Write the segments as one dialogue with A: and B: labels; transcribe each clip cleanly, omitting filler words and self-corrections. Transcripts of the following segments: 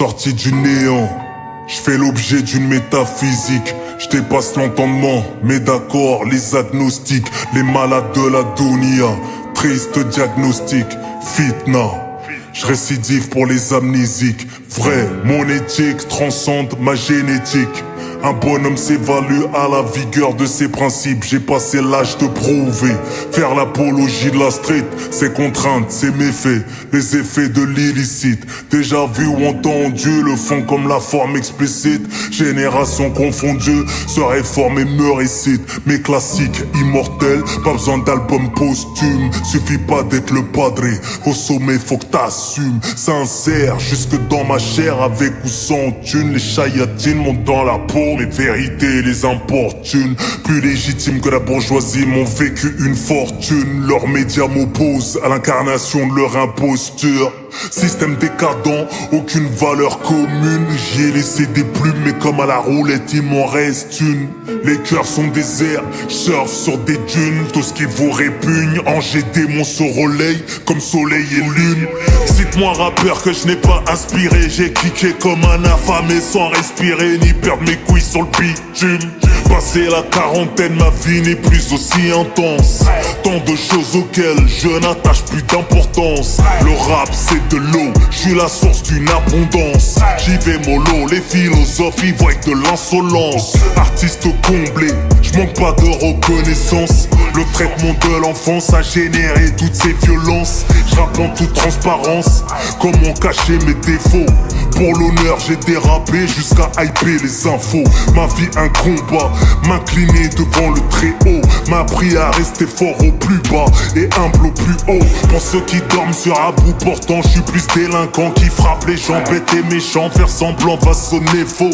A: Sorti du néant, je fais l'objet d'une métaphysique. Je dépasse l'entendement, mais d'accord, les agnostiques, les malades de la dunya. Triste diagnostic, fitna. Je récidive pour les amnésiques. Vrai, mon éthique transcende ma génétique. Un bonhomme s'évalue à la vigueur de ses principes. J'ai passé l'âge de prouver. Faire l'apologie de la street, ses contraintes, ses méfaits, les effets de l'illicite. Déjà vu ou entendu, le fond comme la forme explicite. Génération confondue, se réforme et me récite. Mes classiques immortels, pas besoin d'album posthume. Suffit pas d'être le padré, au sommet faut que t'assumes. Sincère, jusque dans ma chair, avec ou sans thune. Les chayatines montent dans la peau. Mes vérités les importunent. Plus légitimes que la bourgeoisie m'ont vécu une fortune. Leurs médias m'opposent à l'incarnation de leur imposture. Système décadent, aucune valeur commune. J'y ai laissé des plumes, mais comme à la roulette il m'en reste une. Les cœurs sont déserts, surfe sur des dunes. Tout ce qui vous répugne, Angers démon se relaye comme soleil et lune. Cite-moi rappeur que je n'ai pas inspiré. J'ai kické comme un affamé sans respirer ni perdre mes couilles sur le bitume. Passé la quarantaine, ma vie n'est plus aussi intense. Tant de choses auxquelles je n'attache plus d'importance. Le rap c'est de l'eau, je suis la source d'une abondance. J'y vais mollo, les philosophes y voient que de l'insolence. Artiste comblé, je manque pas de reconnaissance. Le traitement de l'enfance a généré toutes ces violences. Je rappe en toute transparence, comment cacher mes défauts. Pour l'honneur j'ai dérapé jusqu'à hyper les infos. Ma vie un combat, m'incliner devant le très haut. M'a appris à rester fort au plus bas et humble au plus haut. Pour ceux qui dorment sur un bout portant, je suis plus délinquant qui frappe les gens bêtes et méchants. Faire semblant va sonner faux.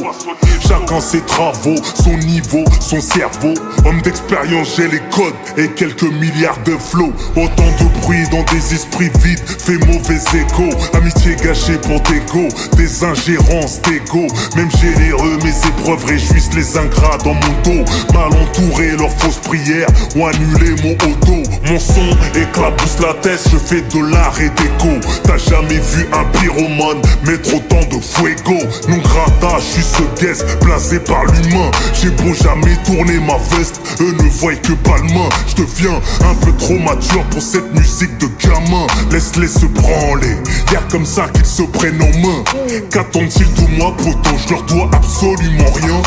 A: Chacun ses travaux, son niveau, son cerveau. Homme d'expérience, j'ai les codes et quelques milliards de flots. Autant de bruit dans des esprits vides fait mauvais écho. Amitié gâchée pour des go, des ingérences d'ego. Même généreux, mes épreuves réjouissent les ingrats dans mon dos. Mal entouré, leurs fausses prières ont annulé mon auto. Mon son éclabousse la tête, je fais de l'art et déco. T'as jamais vu un pyromane mettre autant de fuego. Non grata, je suis ce guest blasé par l'humain. J'ai beau jamais tourner ma veste, eux ne voient que pas le main. Je deviens un peu trop mature pour cette musique de gamin. Laisse-les se branler, y'a comme ça qu'ils se prennent en main. Qu'attendent-ils de moi, poto? Je leur dois absolument rien.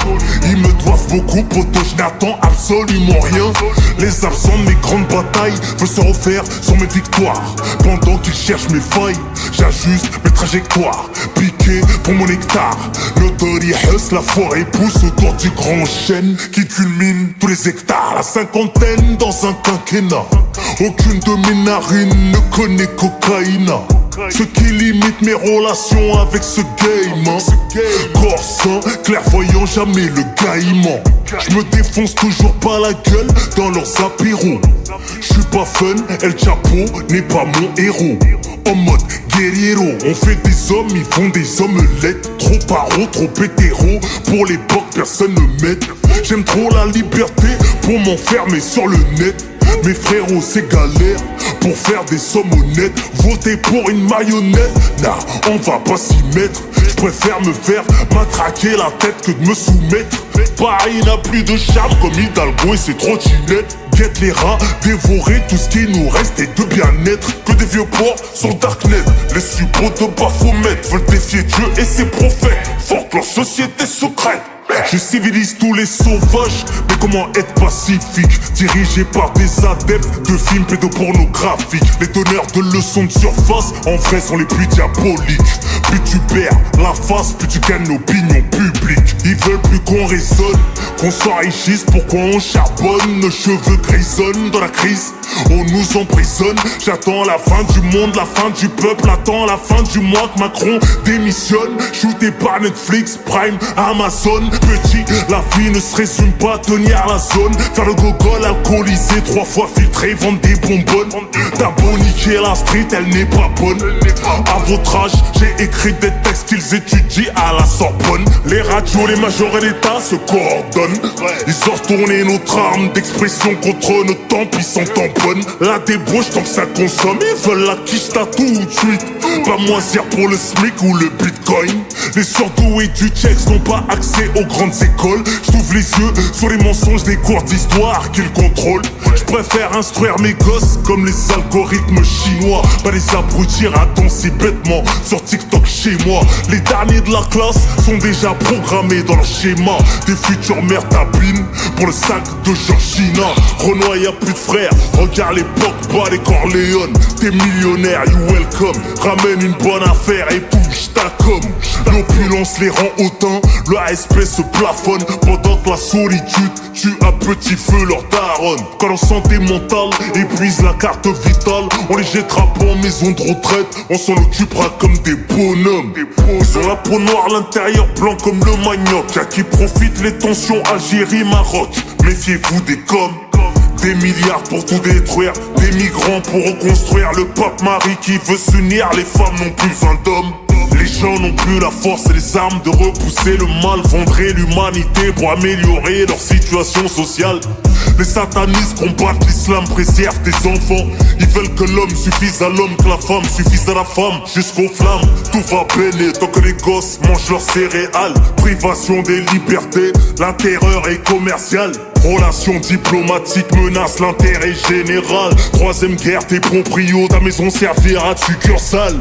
A: Ils me doivent beaucoup, poto, je n'attends absolument rien. Les absents de mes grandes batailles veulent se refaire sur mes victoires. Pendant qu'ils cherchent mes failles, j'ajuste mes trajectoires. Piqué pour mon hectare, l'autorité huss, la forêt pousse autour du grand chêne qui culmine tous les hectares. La cinquantaine dans un quinquennat, aucune de mes narines ne connaît cocaïna. Ce qui limite mes relations avec ce game, hein. Corps sain, clairvoyant, jamais le gaillement. Je me défonce toujours pas la gueule dans leurs apéros. Je suis pas fun, El Chapo n'est pas mon héros. En mode guerriero, on fait des hommes, ils font des omelettes. Trop paro, trop hétéro, pour l'époque personne ne m'aide. J'aime trop la liberté pour m'enfermer sur le net. Mes frérots c'est galère pour faire des sommes honnêtes. Voter pour une marionnette, nah, on va pas s'y mettre. Je préfère me faire matraquer la tête que de me soumettre. Paris n'a plus de charme comme Hidalgo et ses trottinettes. Guette les rats, dévorer tout ce qui nous reste et de bien-être. Que des vieux porcs sur Darknet. Les suppôts de Baphomet veulent défier Dieu et ses prophètes. Fort que leur société secrète. Je civilise tous les sauvages, mais comment être pacifique? Dirigé par des adeptes de films pédopornographiques. Les donneurs de leçons de surface, en vrai sont les plus diaboliques. Plus tu perds la face, plus tu gagnes l'opinion publique. Ils veulent plus qu'on raisonne, qu'on s'enrichisse. Pourquoi on charbonne? Nos cheveux grisonnent dans la crise, on nous emprisonne. J'attends la fin du monde, la fin du peuple. Attends la fin du mois que Macron démissionne. Shooté par Netflix, Prime, Amazon. Petit, la vie ne se résume pas à tenir la zone. Faire le gogol, alcoolisé, 3 fois filtré, vendre des bonbonnes. T'as beau niquer la street, elle n'est pas bonne. À votre âge, j'ai écrit des textes qu'ils étudient à la Sorbonne. Les radios, les majors et l'État se coordonnent. Ils ont retourné notre arme d'expression contre notre temps puissant temps. bonne, la débauche tant que ça consomme. Ils veulent la quiche t'as tout de suite. Pas moisir pour le SMIC ou le bitcoin. Les surdoués du check n'ont pas accès aux grandes écoles. J'ouvre les yeux sur les mensonges des cours d'histoire qu'ils contrôlent. Je préfère instruire mes gosses comme les algorithmes chinois. Pas les abrutir à danser bêtement sur TikTok chez moi. Les derniers de la classe sont déjà programmés dans le schéma des futures mères tapines pour le sac de Georgina. Renoir y'a plus de frères, regarde les Pogba, les Corleone. T'es millionnaire, you welcome. Ramène une bonne affaire et touche ta com. L'opulence les rend hautains, le ASP se plafonne pendant que la solitude tue à petit feu leur daronne. Quand leur santé mentale épuise la carte vitale, on les jettera pas en maison de retraite, on s'en occupera comme des bonhommes. Ils ont la peau noire, l'intérieur blanc comme le manioc. Y'a qui profitent les tensions Algérie, Maroc. Méfiez-vous des coms. Des milliards pour tout détruire, des migrants pour reconstruire. Le pape Marie qui veut s'unir, les femmes n'ont plus besoin d'hommes. Les gens n'ont plus la force et les armes de repousser le mal. Vendraient l'humanité pour améliorer leur situation sociale. Les satanistes combattent l'islam, préservent des enfants. Ils veulent que l'homme suffise à l'homme, que la femme suffise à la femme. Jusqu'aux flammes, tout va peiner tant que les gosses mangent leurs céréales. Privation des libertés, la terreur est commerciale. Relations diplomatiques menacent l'intérêt général. Troisième guerre, tes proprios, ta maison servira de succursale.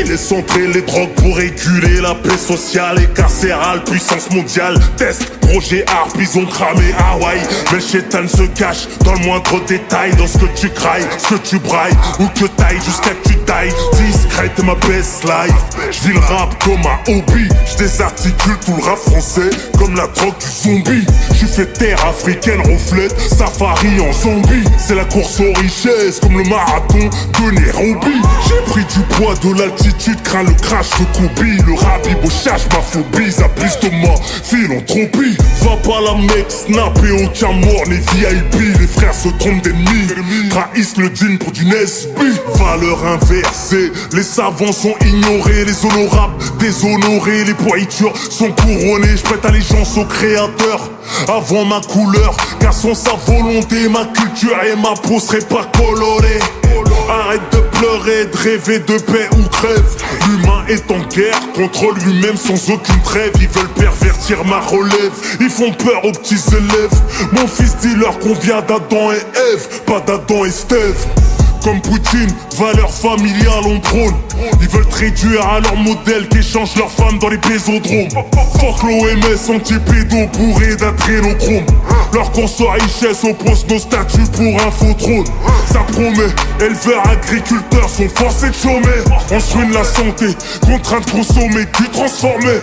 A: Il est centré les drogues pour réguler la paix sociale et carcérale. Puissance mondiale, test, projet ARP, ils ont cramé Hawaï. Mais le chétan se cache dans le moindre détail. Dans ce que tu crailles, ce que tu brailles, ou que tailles jusqu'à que tu tailles. Discrète ma best life. J'vis le rap comme un hobby. J'désarticule tout le rap français comme la drogue du zombie. J'suis fait terre africaine reflète safari en zombie. C'est la course aux richesses comme le marathon de Nairobi. J'ai pris du poids de l'altitude, crains le crash de Kobe. Le rabibochage, ma phobie, ça plus de ma philanthropie. Va pas la mec, snap et aucun mort n'est VIP. Les frères se trompent d'ennemis, trahissent le djinn pour du Nesby. Valeur inversée, les savants sont ignorés. Les honorables déshonorés, les pourritures sont couronnées. J'prête allégeance au créateur avant ma couleur, car sans sa volonté, ma culture et ma peau seraient pas colorées. Arrête de pleurer, de rêver de paix ou crève. L'humain est en guerre contre lui-même sans aucune trêve. Ils veulent pervertir ma relève, ils font peur aux petits élèves. Mon fils dis-leur qu'on vient d'Adam et Ève, pas d'Adam et Steve. Comme Poutine, valeurs familiales on prône. Ils veulent te réduire à leur modèle qui échangent leurs femmes dans les bésodromes. Fuck l'OMS anti-pédo bourré d'adrénochrome. Leur course aux richesses oppose nos statuts pour un faux trône. Ça promet, éleveurs, agriculteurs sont forcés de chômer. On se ruine la santé, contraint de consommer, puis transformer.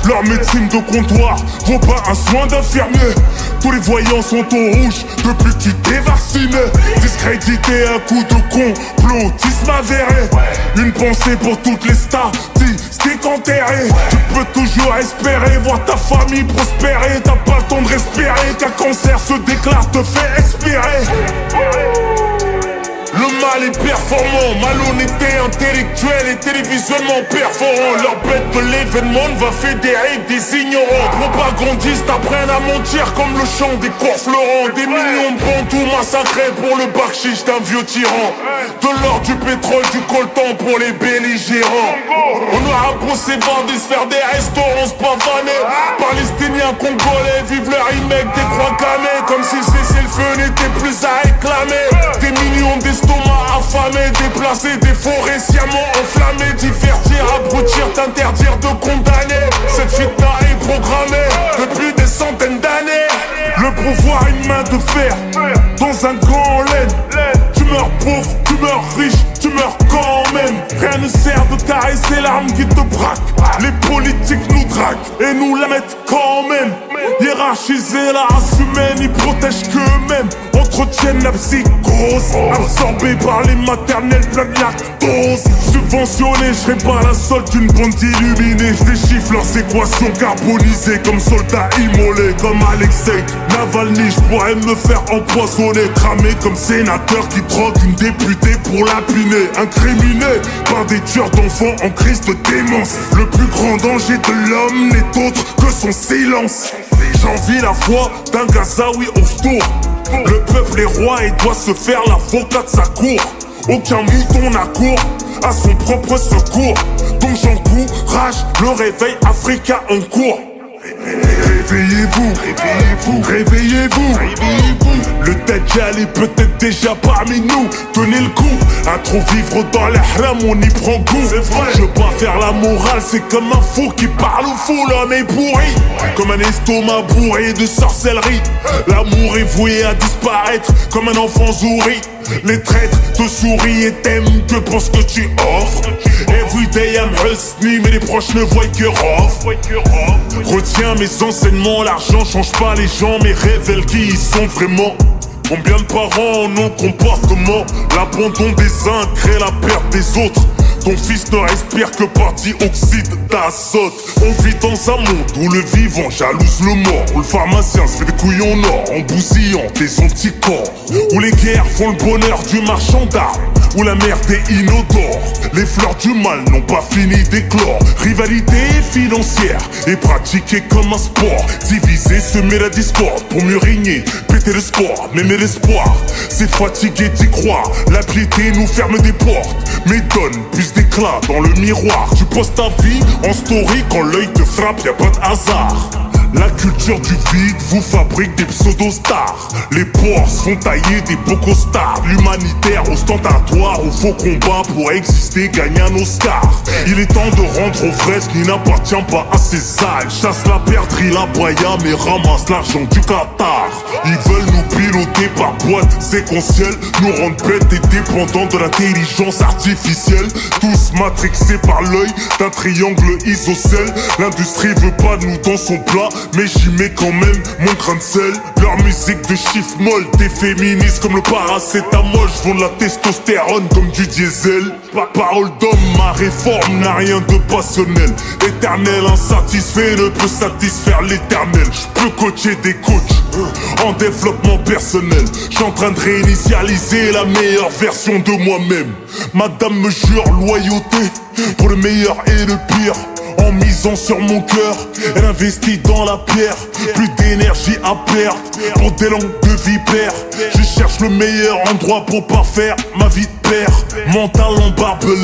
A: Leur médecine de comptoir vaut pas un soin d'infirmier. Tous les voyants sont au rouge depuis que tu t'es vacciné. Discrédité à coup de complotisme avéré. Une pensée pour toutes les statistiques enterrées. Tu peux toujours espérer voir ta famille prospérer. T'as pas le temps de respirer, qu'un cancer se déclare te fait expirer. Le mal est performant, malhonnêteté intellectuelle et télévisuellement perforant. Leur bête de l'événement va fédérer des ignorants. Propagandistes apprennent à mentir comme le chant des cours Florent. Des millions de bantous massacrés pour le bakchich d'un vieux tyran. De l'or, du pétrole, du coltan pour les belligérants. On aura brossé bandits, faire des restaurants se pavaner. Palestiniens, congolais, vivent leur remake des croix gammées. Comme si cessez-le-feu n'était plus à réclamer. Des millions d'estomacs affamés, déplacés, des forêts sciemment enflammées. Divertir, abrutir, t'interdire de condamner. Cette fitna est programmée depuis des centaines d'années. Le pouvoir, une main de fer dans un gant en laine. Tu meurs pauvre, tu meurs riche, tu meurs quand même. Rien ne sert de caresser l'arme qui te braque. Les politiques nous draguent et nous la mettent quand même. Hiérarchiser la race humaine, ils protègent qu'eux-mêmes. Entretiennent la psychose, absorbés par les maternelles plein de lactose. Subventionnés, je serai pas la solde d'une bande illuminée. Je déchiffre leurs équations carbonisées comme soldats immolés. Comme Alexei Navalny, je pourrais me faire empoisonner. Cramé comme sénateur qui drogue une députée pour lapiner. Incriminé par des tueurs d'enfants en crise de démence. Le plus grand danger de l'homme n'est autre que son silence. j'envie la foi d'un Gazaoui au tour. Le peuple est roi et doit se faire l'avocat de sa cour. Aucun mouton n'accourt à son propre secours. Donc j'encourage le réveil africain en cours. Réveillez-vous, réveillez-vous, réveillez-vous, réveillez-vous. Le Dajjal est peut-être déjà parmi nous. Tenez le coup, à trop vivre dans l'ihram, on y prend goût. C'est vrai. Je veux pas faire la morale, c'est comme un fou qui parle au fou. L'homme est pourri, comme un estomac bourré de sorcellerie. L'amour est voué à disparaître, comme un enfant zouri. Les traîtres te sourient et t'aiment, que penses que tu offres. Everyday I'm hustling, mais les proches ne voient que off. Retiens mes enseignements, l'argent change pas les gens, mais révèle qui ils sont vraiment. Combien de parents en ont comportement? L'abandon des uns crée la perte des autres. Ton fils ne respire que par dioxyde d'azote. On vit dans un monde où le vivant jalouse le mort, où le pharmacien se fait des couilles en or en bousillant des anticorps, où les guerres font le bonheur du marchand d'armes, où la merde est inodore. Les fleurs du mal n'ont pas fini d'éclore. Rivalité financière est pratiquée comme un sport. Diviser, semer la discorde pour mieux régner, péter le score, m'aimer l'espoir. C'est fatigué d'y croire, la piété nous ferme des portes, mais donne plus d'éclat dans le miroir. Tu poses ta vie en story, quand l'œil te frappe, y'a pas de hasard. La culture du vide vous fabrique des pseudo-stars. Les porcs sont taillés des bocos-stars. L'humanitaire ostentatoire au faux combat pour exister, gagne un Oscar. Il est temps de rendre au vrai ce qui n'appartient pas à ses salles. Chasse la perdrix, la boya, mais ramasse l'argent du Qatar. Ils veulent nous piloter par boîte séquentielle, nous rendre bêtes et dépendants de l'intelligence artificielle. Tous matrixés par l'œil d'un triangle isocèle. L'industrie veut pas de nous dans son plat, mais j'y mets quand même mon grain de sel. Leur musique de chiffres molles, t'es féministe comme le paracétamol. J'vends de la testostérone comme du diesel. Parole d'homme, ma réforme n'a rien de passionnel. Éternel insatisfait ne peut satisfaire l'éternel. J'peux coacher des coachs en développement personnel. J'suis en train de réinitialiser la meilleure version de moi-même. Madame me jure loyauté pour le meilleur et le pire. En misant sur mon cœur, elle investit dans la pierre. Plus d'énergie à perdre pour des langues de vipère. Je cherche le meilleur endroit pour parfaire ma vie de père. Mental en barbelé,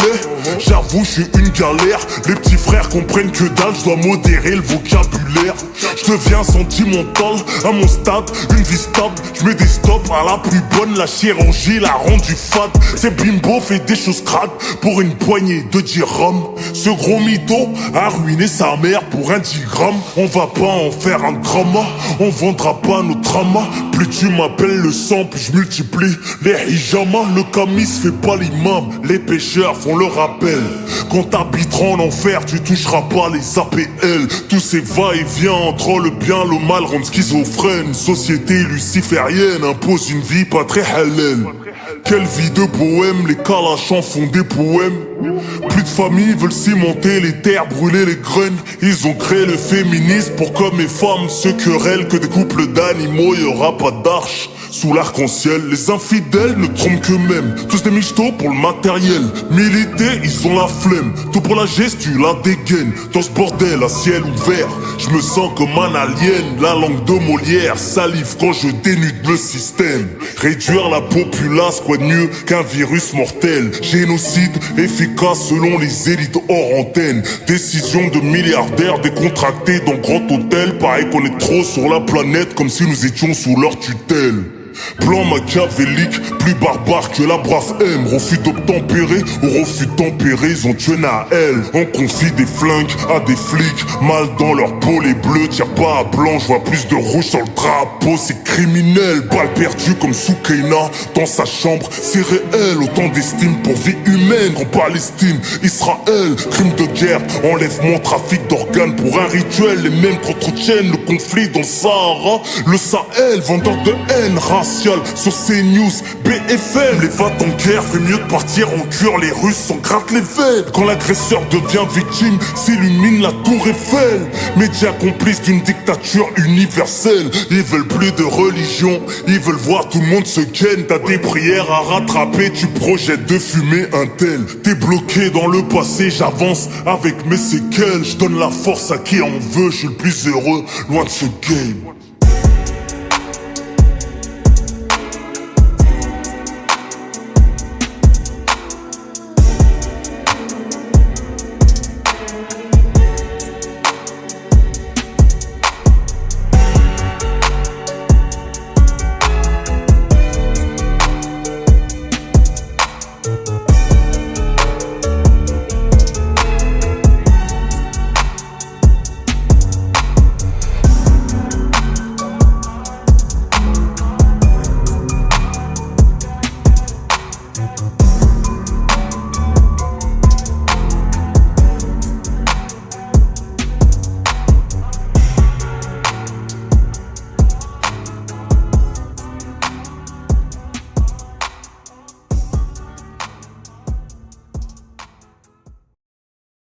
A: j'avoue je suis une galère. Les petits frères comprennent que dalle, je dois modérer le vocabulaire. Je deviens sentimental à mon stade, une vie stable. Je mets des stops à la plus bonne, la chirurgie l'a rendu fade. C'est bimbo fait des choses crades pour une poignée de dirhams. Ce gros mytho a ruiné sa mère pour un 10 grammes. On va pas en faire un drama, on vendra pas nos dramas. Plus tu m'appelles le sang, plus je multiplie les hijamas. Le camis fait pas l'imam, les pêcheurs font le rappel. Quand t'habiteras en enfer, tu toucheras pas les APL. Tous ces va-et-vient entre le bien, le mal rendent schizophrène. Société luciférienne impose une vie pas très halal. Quelle vie de bohème, les calachans font des poèmes. Plus de familles veulent cimenter les terres, brûler les graines. Ils ont créé le féminisme pour qu'hommes et femmes se querellent. Que des couples d'animaux, y'aura pas d'arche sous l'arc-en-ciel. Les infidèles ne trompent qu'eux-mêmes, tous des michtos pour le matériel. Militer, ils ont la flemme, tout pour la gestu, la dégaine. Dans ce bordel à ciel ouvert, je me sens comme un alien. La langue de Molière salive quand je dénude le système. Réduire la populace, quoi de mieux qu'un virus mortel. Génocide efficace selon les élites hors antenne. Décision de milliardaires décontractés dans grand hôtel. Pareil qu'on est trop sur la planète, comme si nous étions sous leur tutelle. Plan machiavélique, plus barbare que la brave M. Refus d'obtempérer ou refus tempéré, ils ont tué Naël. On confie des flingues à des flics, mal dans leur peau. Les bleus tirent pas à blanc, je vois plus de rouge sur le drapeau. C'est criminel, balle perdue comme Soukaina dans sa chambre. C'est réel, autant d'estime pour vie humaine qu'en Palestine, Israël. Crime de guerre, enlèvement, trafic d'organes pour un rituel. Les mêmes qu'entretiennent le conflit dans le Sahara, le Sahel, vendeur de haine, race spatial sur CNews, BFM. Les va-t-en-guerre, fait mieux de partir en cure. Les Russes s'en grattent les veines. Quand l'agresseur devient victime, s'illumine la tour Eiffel. Médias complices d'une dictature universelle. Ils veulent plus de religion, ils veulent voir tout le monde se ken. T'as des prières à rattraper, tu projettes de fumer un tel. T'es bloqué dans le passé, j'avance avec mes séquelles. Je donne la force à qui en veut, je suis le plus heureux, loin de ce game.